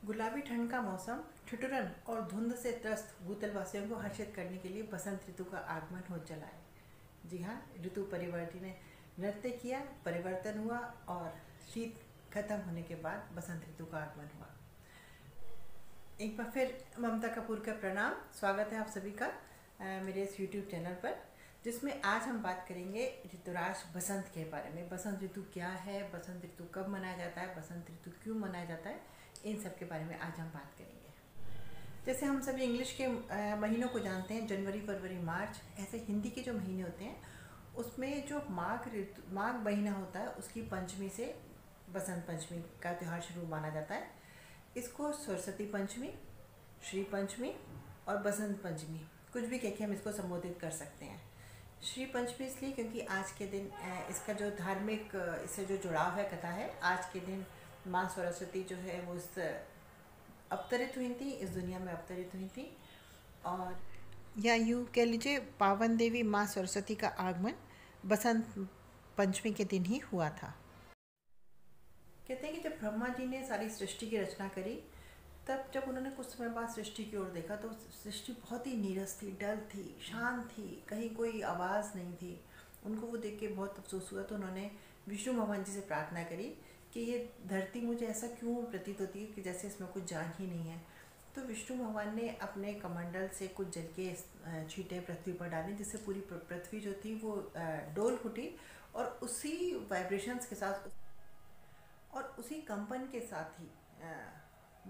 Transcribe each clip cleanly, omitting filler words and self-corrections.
गुलाबी ठंड का मौसम ठिठुरन और धुंध से त्रस्त भूतलवासियों को हर्षित करने के लिए बसंत ऋतु का आगमन हो चला है। जी हाँ, ऋतु परिवर्तन ने नृत्य किया, परिवर्तन हुआ और शीत खत्म होने के बाद बसंत ऋतु का आगमन हुआ। एक बार फिर ममता कपूर का प्रणाम, स्वागत है आप सभी का मेरे इस YouTube चैनल पर, जिसमें आज हम बात करेंगे ऋतुराज बसंत के बारे में। बसंत ऋतु क्या है, बसंत ऋतु कब मनाया जाता है, बसंत ऋतु क्यों मनाया जाता है, इन सब के बारे में आज हम बात करेंगे। जैसे हम सभी इंग्लिश के महीनों को जानते हैं, जनवरी, फरवरी, मार्च, ऐसे हिंदी के जो महीने होते हैं उसमें जो माघ महीना होता है उसकी पंचमी से बसंत पंचमी का त्यौहार शुरू माना जाता है। इसको सरस्वती पंचमी, श्री पंचमी और बसंत पंचमी, कुछ भी कह के हम इसको संबोधित कर सकते हैं। श्री पंचमी इसलिए क्योंकि आज के दिन इसका जो धार्मिक इससे जो जुड़ाव है, कथा है, आज के दिन माँ सरस्वती जो है वो अवतरित हुई थी, इस दुनिया में अवतरित हुई थी। और या यूँ कह लीजिए पावन देवी माँ सरस्वती का आगमन बसंत पंचमी के दिन ही हुआ था। कहते हैं कि जब ब्रह्मा जी ने सारी सृष्टि की रचना करी, तब जब उन्होंने कुछ समय बाद सृष्टि की ओर देखा तो सृष्टि बहुत ही नीरस थी, डल थी, शांत थी, कहीं कोई आवाज़ नहीं थी। उनको वो देख के बहुत अफसोस हुआ, तो उन्होंने विष्णु भगवान जी से प्रार्थना करी कि ये धरती मुझे ऐसा क्यों प्रतीत होती है कि जैसे इसमें कुछ जान ही नहीं है। तो विष्णु भगवान ने अपने कमंडल से कुछ जल के छींटे पृथ्वी पर डाले, जिससे पूरी पृथ्वी जो थी वो डोल उठी और उसी वाइब्रेशंस के साथ और उसी कंपन के साथ ही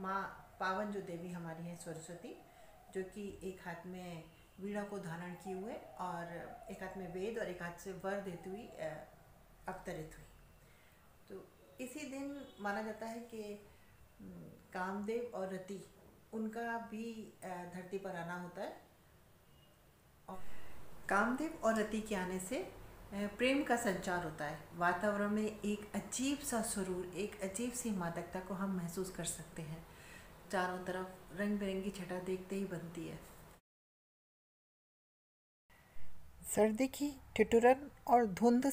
माँ पावन जो देवी हमारी हैं सरस्वती, जो कि एक हाथ में वीणा को धारण किए हुए और एक हाथ में वेद और एक हाथ से वर देती हुई अवतरित हुई। तो इसी दिन माना जाता है कि कामदेव और रति, उनका भी धरती पर आना होता है। और कामदेव और रति के आने से प्रेम का संचार होता है। वातावरण में एक अजीब सा सुरूर, एक अजीब सी मादकता को हम महसूस कर सकते हैं। चारों तरफ रंग बिरंगी छटा देखते ही बनती है। सर्दी की ठिठुरन और धुंध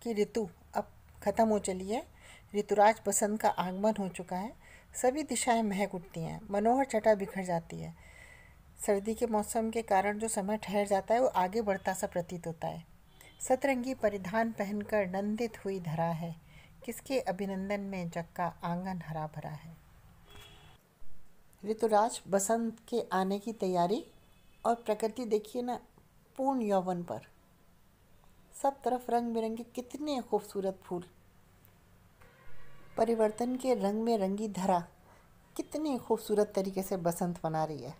की ऋतु अब खत्म हो चली है। ऋतुराज बसंत का आगमन हो चुका है। सभी दिशाएं महक उठती हैं, मनोहर छटा बिखर जाती है। सर्दी के मौसम के कारण जो समय ठहर जाता है वो आगे बढ़ता सा प्रतीत होता है। सतरंगी परिधान पहनकर नंदित हुई धरा है, किसके अभिनंदन में जग का आंगन हरा भरा है। ऋतुराज बसंत के आने की तैयारी और प्रकृति देखिए ना, पूर्ण यौवन पर, सब तरफ रंग बिरंगे कितने खूबसूरत फूल, परिवर्तन के रंग में रंगी धरा कितनी खूबसूरत तरीके से बसंत मना रही है।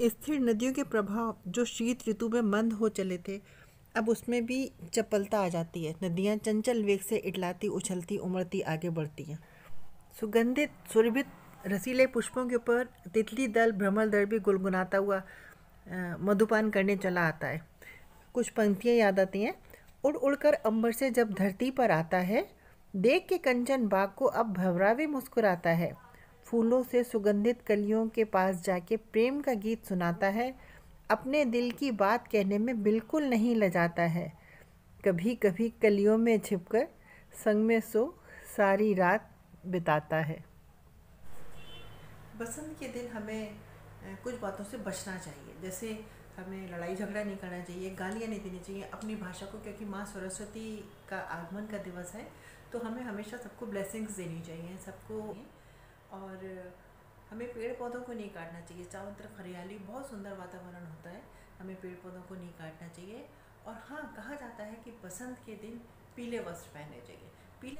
स्थिर नदियों के प्रभाव जो शीत ऋतु में मंद हो चले थे, अब उसमें भी चपलता आ जाती है। नदियाँ चंचल वेग से इटलाती, उछलती, उमड़ती आगे बढ़ती हैं। सुगंधित सुरभित रसीले पुष्पों के ऊपर तितली दल, भ्रमर दल भी गुनगुनाता हुआ मधुपान करने चला आता है। कुछ पंक्तियाँ याद आती हैं। उड़ उड़कर अंबर से जब धरती पर आता है, देख के कंचन बाग को अब भंवरा मुस्कुराता है। फूलों से सुगंधित कलियों के पास जाके प्रेम का गीत सुनाता है। अपने दिल की बात कहने में बिल्कुल नहीं लजाता है। कभी कभी कलियों में छिपकर संग में सो सारी रात बिताता है। बसंत के दिन हमें कुछ बातों से बचना चाहिए। जैसे हमें लड़ाई झगड़ा नहीं करना चाहिए, गालियाँ नहीं देनी चाहिए अपनी भाषा को, क्योंकि माँ सरस्वती का आगमन का दिवस है। तो हमें हमेशा सबको ब्लेसिंग्स देनी चाहिए, सबको। और हमें पेड़ पौधों को नहीं काटना चाहिए। चारों तरफ हरियाली, बहुत सुंदर वातावरण होता है, हमें पेड़ पौधों को नहीं काटना चाहिए। और हाँ, कहा जाता है कि बसंत के दिन पीले वस्त्र पहनने चाहिए।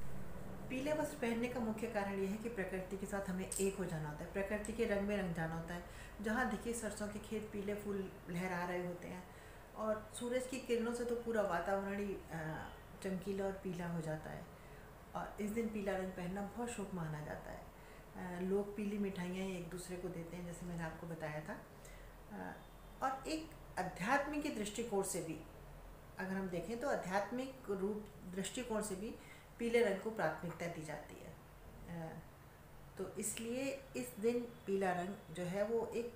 पीले वस्त्र पहनने का मुख्य कारण ये है कि प्रकृति के साथ हमें एक हो जाना होता है, प्रकृति के रंग में रंग जाना होता है। जहाँ देखिए सरसों के खेत पीले फूल लहरा रहे होते हैं और सूरज की किरणों से तो पूरा वातावरण ही चमकीला और पीला हो जाता है। और इस दिन पीला रंग पहनना बहुत शुभ माना जाता है। लोग पीली मिठाइयाँ एक दूसरे को देते हैं, जैसे मैंने आपको बताया था। और एक अध्यात्म के दृष्टिकोण से भी अगर हम देखें तो आध्यात्मिक रूप दृष्टिकोण से भी पीले रंग को प्राथमिकता दी जाती है। तो इसलिए इस दिन पीला रंग जो है वो एक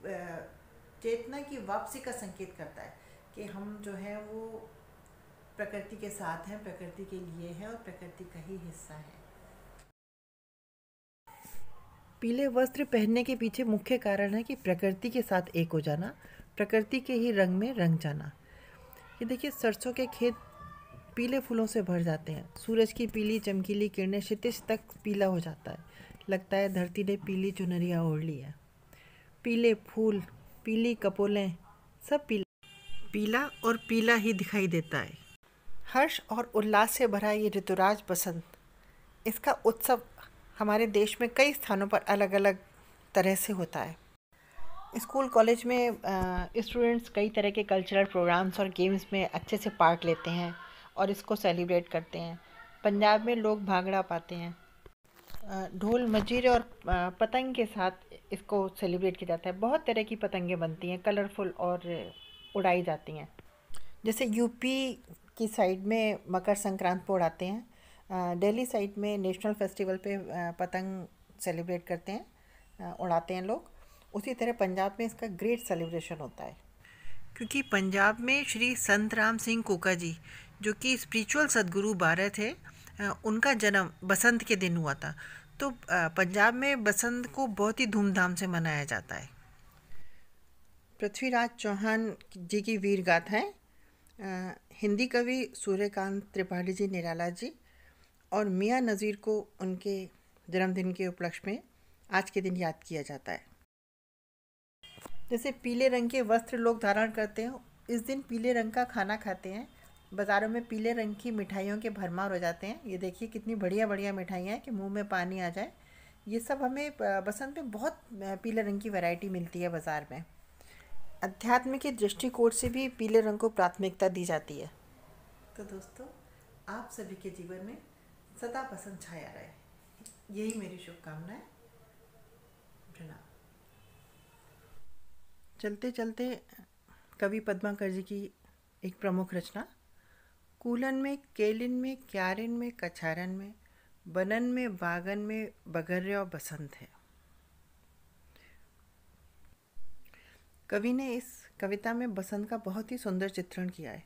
चेतना की वापसी का संकेत करता है कि हम जो है वो प्रकृति के साथ हैं, प्रकृति के लिए हैं और प्रकृति का ही हिस्सा है। पीले वस्त्र पहनने के पीछे मुख्य कारण है कि प्रकृति के साथ एक हो जाना, प्रकृति के ही रंग में रंग जाना। ये देखिए, सरसों के खेत पीले फूलों से भर जाते हैं। सूरज की पीली चमकीली किरणें क्षितिज तक पीला हो जाता है। लगता है धरती ने पीली चुनरिया ओढ़ ली है। पीले फूल, पीली कपोलें, सब पीला पीला और पीला ही दिखाई देता है। हर्ष और उल्लास से भरा ये ऋतुराज बसंत, इसका उत्सव हमारे देश में कई स्थानों पर अलग अलग तरह से होता है। स्कूल कॉलेज में स्टूडेंट्स कई तरह के कल्चरल प्रोग्राम्स और गेम्स में अच्छे से पार्ट लेते हैं और इसको सेलिब्रेट करते हैं। पंजाब में लोग भांगड़ा पाते हैं, ढोल मजीरे और पतंग के साथ इसको सेलिब्रेट किया जाता है। बहुत तरह की पतंगें बनती हैं, कलरफुल, और उड़ाई जाती हैं। जैसे यूपी की साइड में मकर संक्रांति पर उड़ाते हैं, दिल्ली साइड में नेशनल फेस्टिवल पे पतंग सेलिब्रेट करते हैं, उड़ाते हैं लोग। उसी तरह पंजाब में इसका ग्रेट सेलिब्रेशन होता है, क्योंकि पंजाब में श्री संत राम सिंह कोका जी, जो कि स्पिरिचुअल सदगुरु बारह थे, उनका जन्म बसंत के दिन हुआ था। तो पंजाब में बसंत को बहुत ही धूमधाम से मनाया जाता है। पृथ्वीराज चौहान जी की वीर गाथाएँ, हिंदी कवि सूर्यकांत त्रिपाठी जी निराला जी और मियाँ नज़ीर को उनके जन्मदिन के उपलक्ष्य में आज के दिन याद किया जाता है। जैसे पीले रंग के वस्त्र लोग धारण करते हैं, इस दिन पीले रंग का खाना खाते हैं। बाज़ारों में पीले रंग की मिठाइयों के भरमार हो जाते हैं। ये देखिए कितनी बढ़िया बढ़िया मिठाइयाँ हैं कि मुंह में पानी आ जाए। ये सब हमें बसंत में बहुत पीले रंग की वैरायटी मिलती है बाज़ार में। अध्यात्म के दृष्टिकोण से भी पीले रंग को प्राथमिकता दी जाती है। तो दोस्तों, आप सभी के जीवन में सदा बसंत छाया रहे, यही मेरी शुभकामनाएं। प्रणाम। चलते चलते कवि पद्माकर जी की एक प्रमुख रचना, कूलन में, केलिन में, क्यारिन में, कछारन में, बनन में, बागन में, बगर्य बसंत है। कवि ने इस कविता में बसंत का बहुत ही सुंदर चित्रण किया है।